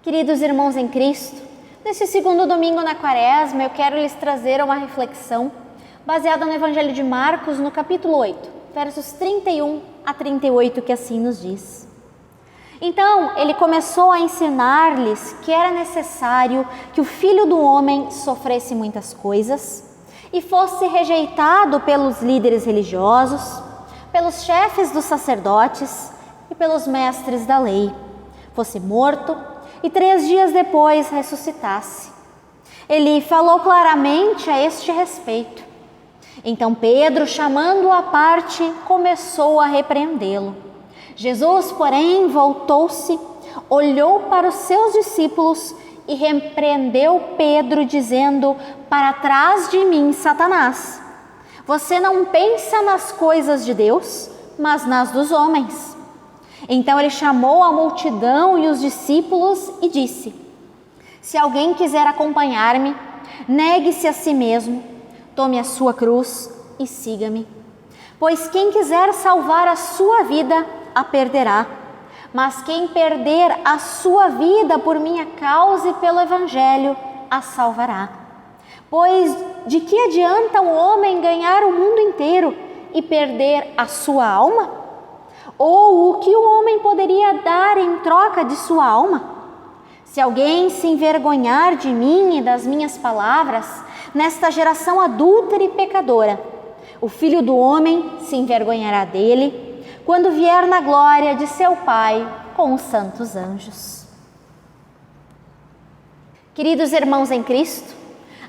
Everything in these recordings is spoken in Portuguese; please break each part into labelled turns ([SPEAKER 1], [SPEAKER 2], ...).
[SPEAKER 1] Queridos irmãos em Cristo, neste segundo domingo na Quaresma, eu quero lhes trazer uma reflexão baseada no Evangelho de Marcos, no capítulo 8, versos 31 a 38, que assim nos diz. Então, ele começou a ensinar-lhes que era necessário que o Filho do Homem sofresse muitas coisas e fosse rejeitado pelos líderes religiosos, pelos chefes dos sacerdotes e pelos mestres da lei, fosse morto e 3 dias depois ressuscitasse. Ele falou claramente a este respeito. Então Pedro, chamando-o à parte, começou a repreendê-lo. Jesus, porém, voltou-se, olhou para os seus discípulos e repreendeu Pedro, dizendo: "Para trás de mim, Satanás! Você não pensa nas coisas de Deus, mas nas dos homens." Então ele chamou a multidão e os discípulos e disse: "Se alguém quiser acompanhar-me, negue-se a si mesmo, tome a sua cruz e siga-me. Pois quem quiser salvar a sua vida, a perderá. Mas quem perder a sua vida por minha causa e pelo Evangelho, a salvará. Pois de que adianta o homem ganhar o mundo inteiro e perder a sua alma? Ou o que o homem poderia dar em troca de sua alma? Se alguém se envergonhar de mim e das minhas palavras, nesta geração adúltera e pecadora, o Filho do Homem se envergonhará dele, quando vier na glória de seu Pai com os santos anjos." Queridos irmãos em Cristo,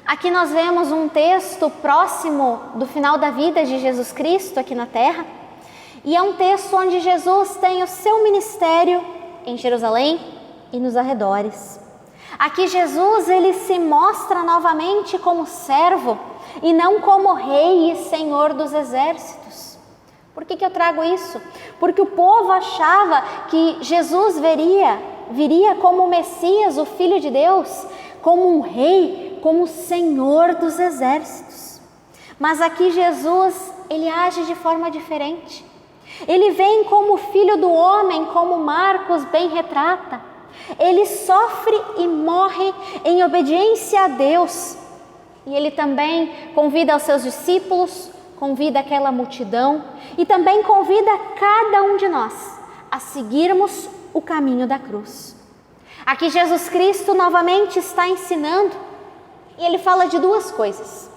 [SPEAKER 1] aqui nós vemos um texto próximo do final da vida de Jesus Cristo aqui na Terra, e é um texto onde Jesus tem o seu ministério em Jerusalém e nos arredores. Aqui Jesus, ele se mostra novamente como servo e não como rei e senhor dos exércitos. Por que eu trago isso? Porque o povo achava que Jesus viria como o Messias, o Filho de Deus, como um rei, como o senhor dos exércitos. Mas aqui Jesus, ele age de forma diferente. Ele vem como Filho do Homem, como Marcos bem retrata. Ele sofre e morre em obediência a Deus. E ele também convida os seus discípulos, convida aquela multidão e também convida cada um de nós a seguirmos o caminho da cruz. Aqui Jesus Cristo novamente está ensinando e ele fala de 2 coisas: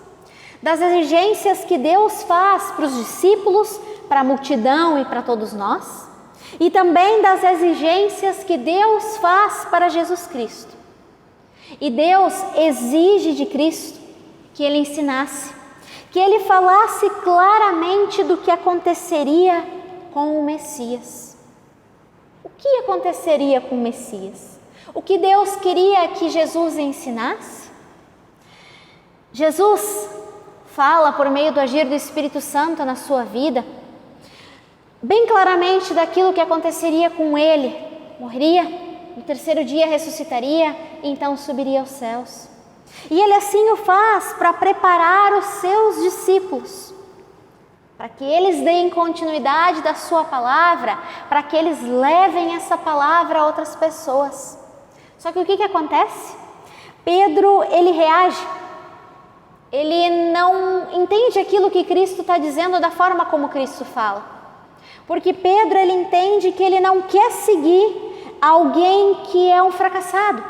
[SPEAKER 1] das exigências que Deus faz para os discípulos, para a multidão e para todos nós, e também das exigências que Deus faz para Jesus Cristo. E Deus exige de Cristo que ele ensinasse, que ele falasse claramente do que aconteceria com o Messias. O que aconteceria com o Messias? O que Deus queria que Jesus ensinasse? Jesus fala por meio do agir do Espírito Santo na sua vida, bem claramente daquilo que aconteceria com ele. Morreria, no 3º dia ressuscitaria e então subiria aos céus. E ele assim o faz para preparar os seus discípulos, para que eles deem continuidade da sua palavra, para que eles levem essa palavra a outras pessoas. Só que o que acontece? Pedro, ele reage. Ele não entende aquilo que Cristo está dizendo da forma como Cristo fala. Porque Pedro, ele entende que ele não quer seguir alguém que é um fracassado.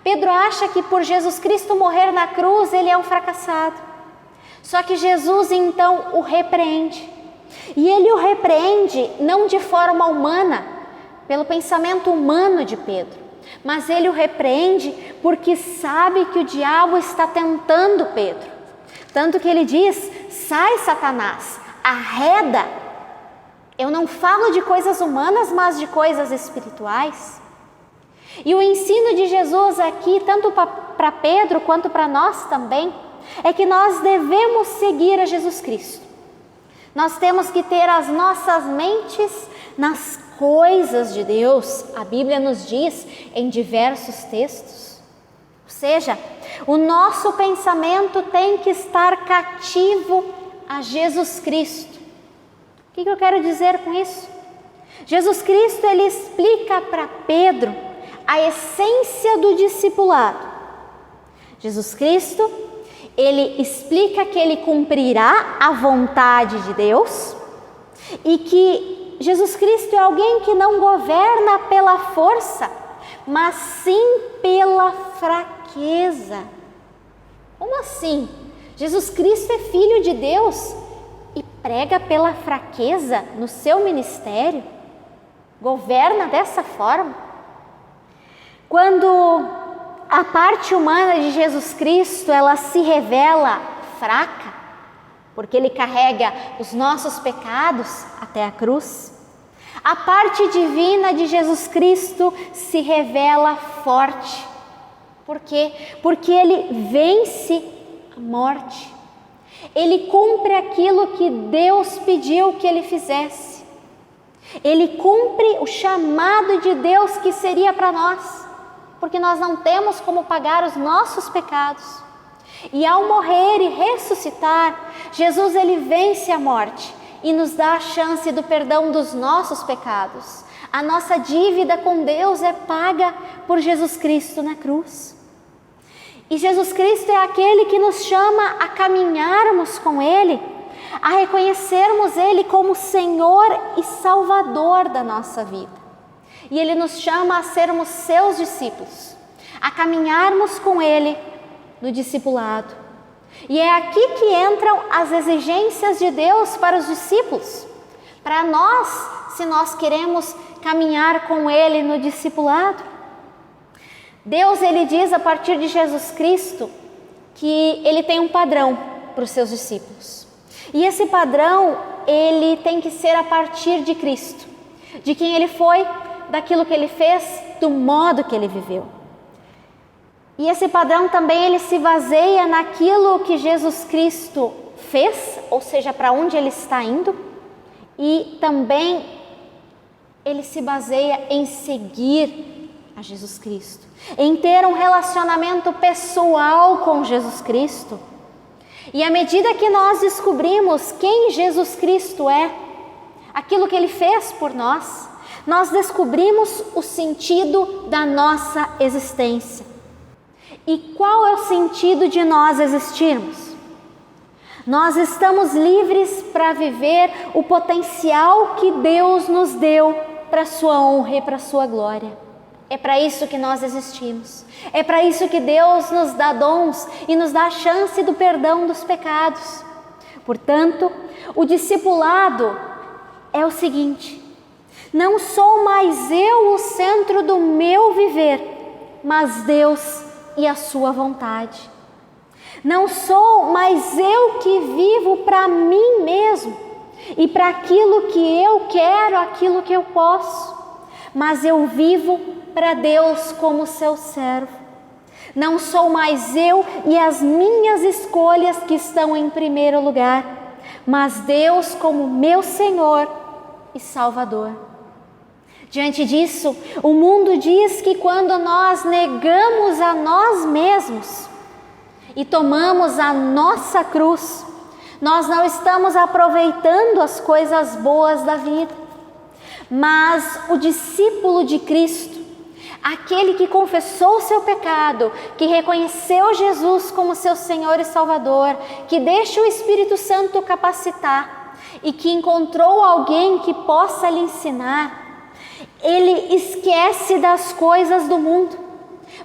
[SPEAKER 1] Pedro acha que por Jesus Cristo morrer na cruz, ele é um fracassado. Só que Jesus então o repreende. E ele o repreende não de forma humana, pelo pensamento humano de Pedro, mas ele o repreende porque sabe que o diabo está tentando Pedro. Tanto que ele diz: "Sai, Satanás, arreda." Eu não falo de coisas humanas, mas de coisas espirituais. E o ensino de Jesus aqui, tanto para Pedro quanto para nós também, é que nós devemos seguir a Jesus Cristo. Nós temos que ter as nossas mentes nas coisas de Deus. A Bíblia nos diz em diversos textos. Ou seja, o nosso pensamento tem que estar cativo a Jesus Cristo. O que eu quero dizer com isso? Jesus Cristo, ele explica para Pedro a essência do discipulado. Jesus Cristo, ele explica que ele cumprirá a vontade de Deus e que Jesus Cristo é alguém que não governa pela força, mas sim pela fraqueza. Como assim? Jesus Cristo é filho de Deus e prega pela fraqueza no seu ministério? Governa dessa forma? Quando a parte humana de Jesus Cristo, ela se revela fraca, porque ele carrega os nossos pecados até a cruz, a parte divina de Jesus Cristo se revela forte. Por quê? Porque ele vence a morte. Ele cumpre aquilo que Deus pediu que ele fizesse. Ele cumpre o chamado de Deus que seria para nós, porque nós não temos como pagar os nossos pecados. E ao morrer e ressuscitar, Jesus ele vence a morte e nos dá a chance do perdão dos nossos pecados. A nossa dívida com Deus é paga por Jesus Cristo na cruz. E Jesus Cristo é aquele que nos chama a caminharmos com Ele, a reconhecermos Ele como Senhor e Salvador da nossa vida. E Ele nos chama a sermos seus discípulos, a caminharmos com Ele no discipulado. E é aqui que entram as exigências de Deus para os discípulos. Para nós, se nós queremos caminhar com Ele no discipulado. Deus, Ele diz a partir de Jesus Cristo que Ele tem um padrão para os seus discípulos. E esse padrão, ele tem que ser a partir de Cristo, de quem Ele foi, daquilo que Ele fez, do modo que Ele viveu. E esse padrão também ele se baseia naquilo que Jesus Cristo fez, ou seja, para onde Ele está indo, e também ele se baseia em seguir a Jesus Cristo, em ter um relacionamento pessoal com Jesus Cristo. E à medida que nós descobrimos quem Jesus Cristo é, aquilo que Ele fez por nós, nós descobrimos o sentido da nossa existência. E qual é o sentido de nós existirmos? Nós estamos livres para viver o potencial que Deus nos deu para a sua honra e para a sua glória. É para isso que nós existimos. É para isso que Deus nos dá dons e nos dá a chance do perdão dos pecados. Portanto, o discipulado é o seguinte: não sou mais eu o centro do meu viver, mas Deus e a sua vontade. Não sou mais eu que vivo para mim mesmo e para aquilo que eu quero, aquilo que eu posso, mas eu vivo para Deus como seu servo. Não sou mais eu e as minhas escolhas que estão em primeiro lugar, mas Deus como meu Senhor e Salvador. Diante disso, o mundo diz que quando nós negamos a nós mesmos e tomamos a nossa cruz, nós não estamos aproveitando as coisas boas da vida. Mas o discípulo de Cristo, aquele que confessou o seu pecado, que reconheceu Jesus como seu Senhor e Salvador, que deixa o Espírito Santo capacitar e que encontrou alguém que possa lhe ensinar, ele esquece das coisas do mundo,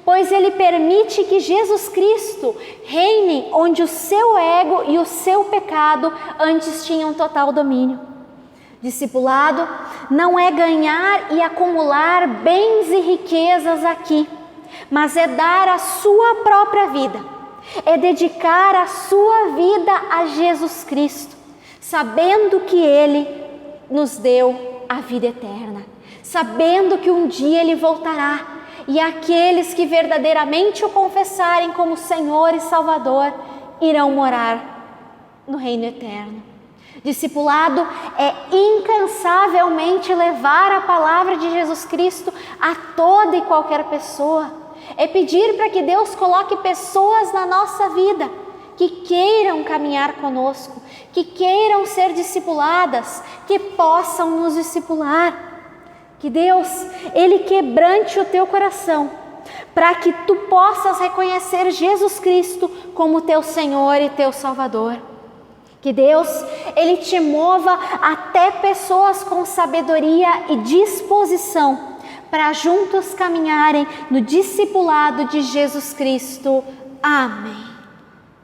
[SPEAKER 1] pois ele permite que Jesus Cristo reine onde o seu ego e o seu pecado antes tinham total domínio. Discipulado não é ganhar e acumular bens e riquezas aqui, mas é dar a sua própria vida, é dedicar a sua vida a Jesus Cristo, sabendo que Ele nos deu a vida eterna, sabendo que um dia Ele voltará e aqueles que verdadeiramente o confessarem como Senhor e Salvador irão morar no reino eterno. Discipulado é incansavelmente levar a palavra de Jesus Cristo a toda e qualquer pessoa. É pedir para que Deus coloque pessoas na nossa vida que queiram caminhar conosco, que queiram ser discipuladas, que possam nos discipular, Que Deus, Ele quebrante o teu coração, para que tu possas reconhecer Jesus Cristo como teu Senhor e teu Salvador. Que Deus, Ele te mova até pessoas com sabedoria e disposição para juntos caminharem no discipulado de Jesus Cristo. Amém.